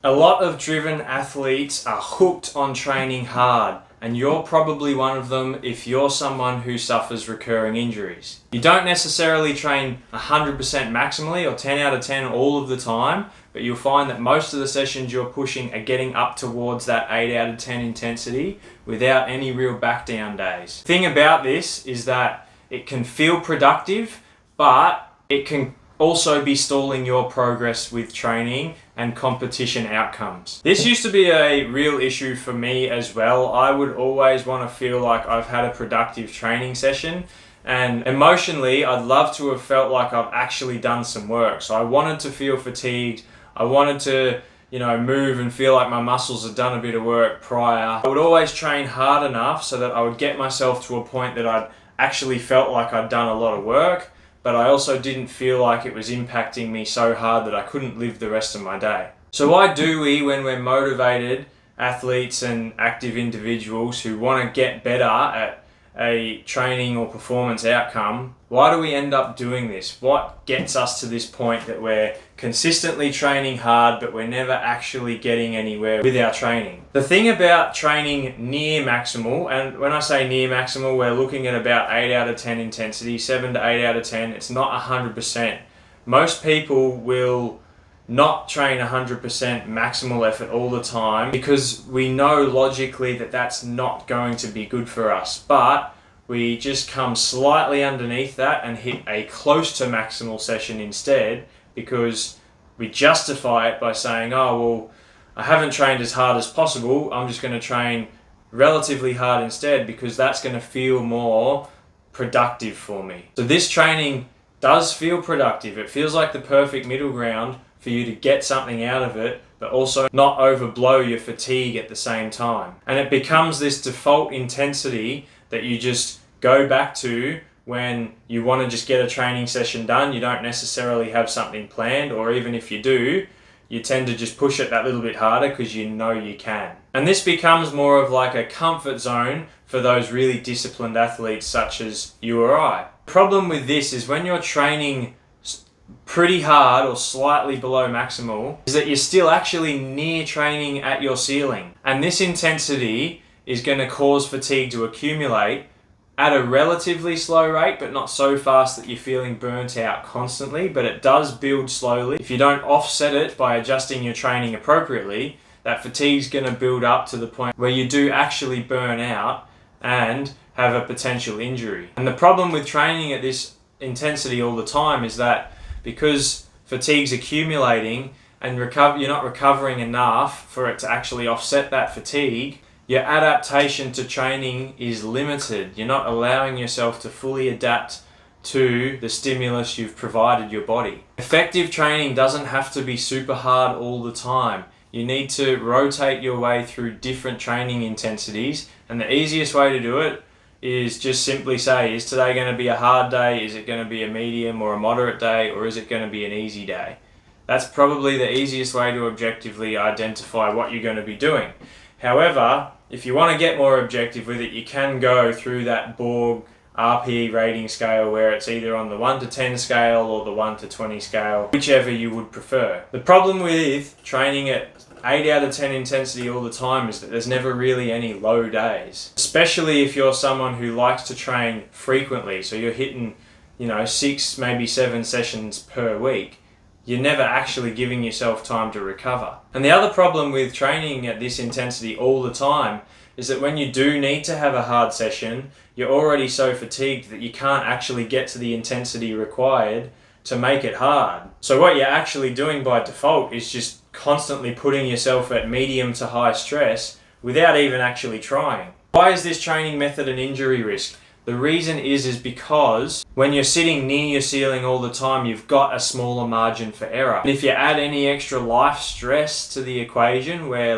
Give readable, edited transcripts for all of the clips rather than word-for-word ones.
A lot of driven athletes are hooked on training hard, and you're probably one of them if you're someone who suffers recurring injuries. You don't necessarily train 100% maximally or 10 out of 10 all of the time, but you'll find that most of the sessions you're pushing are getting up towards that 8 out of 10 intensity without any real back down days. The thing about this is that it can feel productive, but it can also be stalling your progress with training and competition outcomes. This used to be a real issue for me as well. I would always want to feel like I've had a productive training session, and emotionally I'd love to have felt like I've actually done some work. So I wanted to feel fatigued. I wanted to move and feel like my muscles had done a bit of work prior. I would always train hard enough so that I would get myself to a point that I'd actually felt like I'd done a lot of work, but I also didn't feel like it was impacting me so hard that I couldn't live the rest of my day. So why do we, when we're motivated athletes and active individuals who want to get better at a training or performance outcome, why do we end up doing this? What gets us to this point that we're consistently training hard, but we're never actually getting anywhere with our training? The thing about training near maximal, and when I say near maximal, we're looking at about 8 out of 10 intensity, 7 to 8 out of 10. It's not 100%. Most people will not train 100% maximal effort all the time because we know logically that that's not going to be good for us, but we just come slightly underneath that and hit a close to maximal session instead because we justify it by saying, oh, well, I haven't trained as hard as possible. I'm just going to train relatively hard instead because that's going to feel more productive for me. So this training does feel productive. It feels like the perfect middle ground for you to get something out of it, but also not overblow your fatigue at the same time. And it becomes this default intensity that you just go back to when you want to just get a training session done. You don't necessarily have something planned, or even if you do, you tend to just push it that little bit harder because you know you can. And this becomes more of like a comfort zone for those really disciplined athletes such as you or I. The problem with this is when you're training pretty hard or slightly below maximal is that you're still actually near training at your ceiling. And this intensity is going to cause fatigue to accumulate at a relatively slow rate, but not so fast that you're feeling burnt out constantly, but it does build slowly. If you don't offset it by adjusting your training appropriately, that fatigue's going to build up to the point where you do actually burn out and have a potential injury. And the problem with training at this intensity all the time is that because fatigue's accumulating and you're not recovering enough for it to actually offset that fatigue, your adaptation to training is limited. You're not allowing yourself to fully adapt to the stimulus you've provided your body. Effective training doesn't have to be super hard all the time. You need to rotate your way through different training intensities, and the easiest way to do it is just simply say, is today going to be a hard day? Is it going to be a medium or a moderate day? Or is it going to be an easy day? That's probably the easiest way to objectively identify what you're going to be doing. However, if you want to get more objective with it, you can go through that Borg RPE rating scale where it's either on the 1 to 10 scale or the 1 to 20 scale, whichever you would prefer. The problem with training at 8 out of 10 intensity all the time is that there's never really any low days, especially if you're someone who likes to train frequently. So you're hitting 6, maybe 7 sessions per week. You're never actually giving yourself time to recover. And the other problem with training at this intensity all the time is that when you do need to have a hard session, you're already so fatigued that you can't actually get to the intensity required to make it hard. So what you're actually doing by default is just constantly putting yourself at medium to high stress without even actually trying. Why is this training method an injury risk? The reason is because when you're sitting near your ceiling all the time, you've got a smaller margin for error. And if you add any extra life stress to the equation where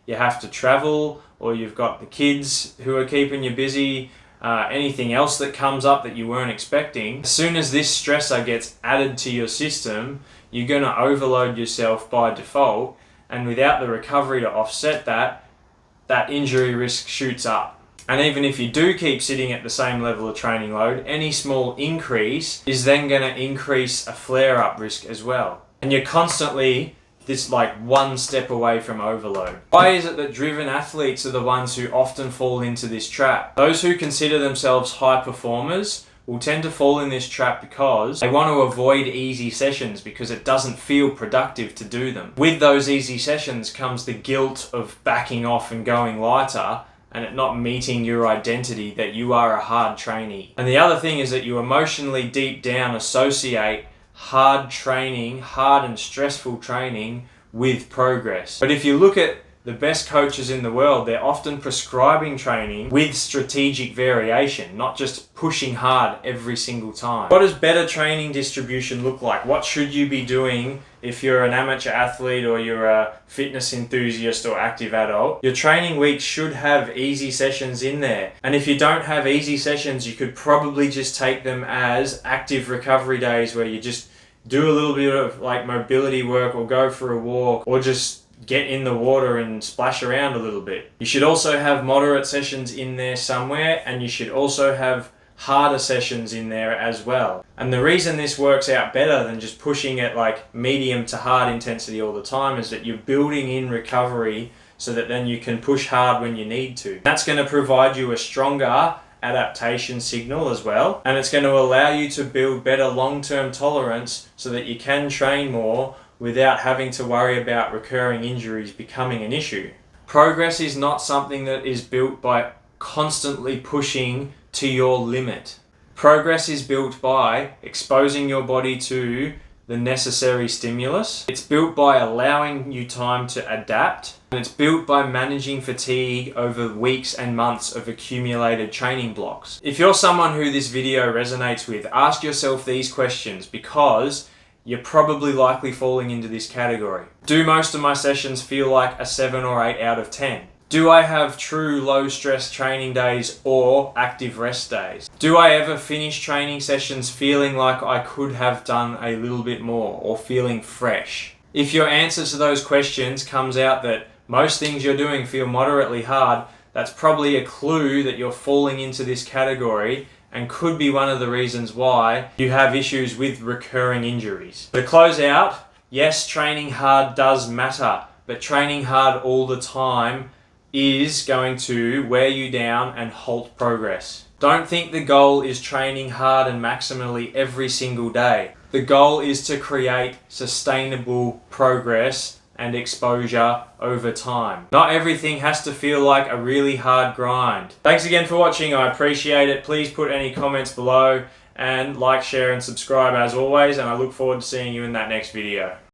you have to travel, or you've got the kids who are keeping you busy, anything else that comes up that you weren't expecting, as soon as this stressor gets added to your system, you're going to overload yourself by default, and without the recovery to offset that injury risk shoots up. And even if you do keep sitting at the same level of training load, any small increase is then going to increase a flare-up risk as well. And you're constantly this like one step away from overload. Why is it that driven athletes are the ones who often fall into this trap? Those who consider themselves high performers will tend to fall in this trap because they want to avoid easy sessions because it doesn't feel productive to do them. With those easy sessions comes the guilt of backing off and going lighter and it not meeting your identity that you are a hard trainee. And the other thing is that you emotionally deep down associate hard training, hard and stressful training with progress. But if you look at the best coaches in the world, they're often prescribing training with strategic variation, not just pushing hard every single time. What does better training distribution look like? What should you be doing if you're an amateur athlete or you're a fitness enthusiast or active adult? Your training weeks should have easy sessions in there. And if you don't have easy sessions, you could probably just take them as active recovery days where you just do a little bit of like mobility work or go for a walk or just get in the water and splash around a little bit. You should also have moderate sessions in there somewhere, and you should also have harder sessions in there as well. And the reason this works out better than just pushing at like medium to hard intensity all the time is that you're building in recovery so that then you can push hard when you need to. That's going to provide you a stronger adaptation signal as well, and it's going to allow you to build better long-term tolerance so that you can train more without having to worry about recurring injuries becoming an issue. Progress is not something that is built by constantly pushing to your limit. Progress is built by exposing your body to the necessary stimulus. It's built by allowing you time to adapt. And it's built by managing fatigue over weeks and months of accumulated training blocks. If you're someone who this video resonates with, ask yourself these questions because you're probably likely falling into this category. Do most of my sessions feel like a 7 or 8 out of 10? Do I have true low stress training days or active rest days? Do I ever finish training sessions feeling like I could have done a little bit more or feeling fresh? If your answer to those questions comes out that most things you're doing feel moderately hard, that's probably a clue that you're falling into this category and could be one of the reasons why you have issues with recurring injuries. To close out, yes, training hard does matter, but training hard all the time is going to wear you down and halt progress. Don't think the goal is training hard and maximally every single day. The goal is to create sustainable progress and exposure over time. Not everything has to feel like a really hard grind. Thanks again for watching. I appreciate it. Please put any comments below and like, share and subscribe as always, and I look forward to seeing you in that next video.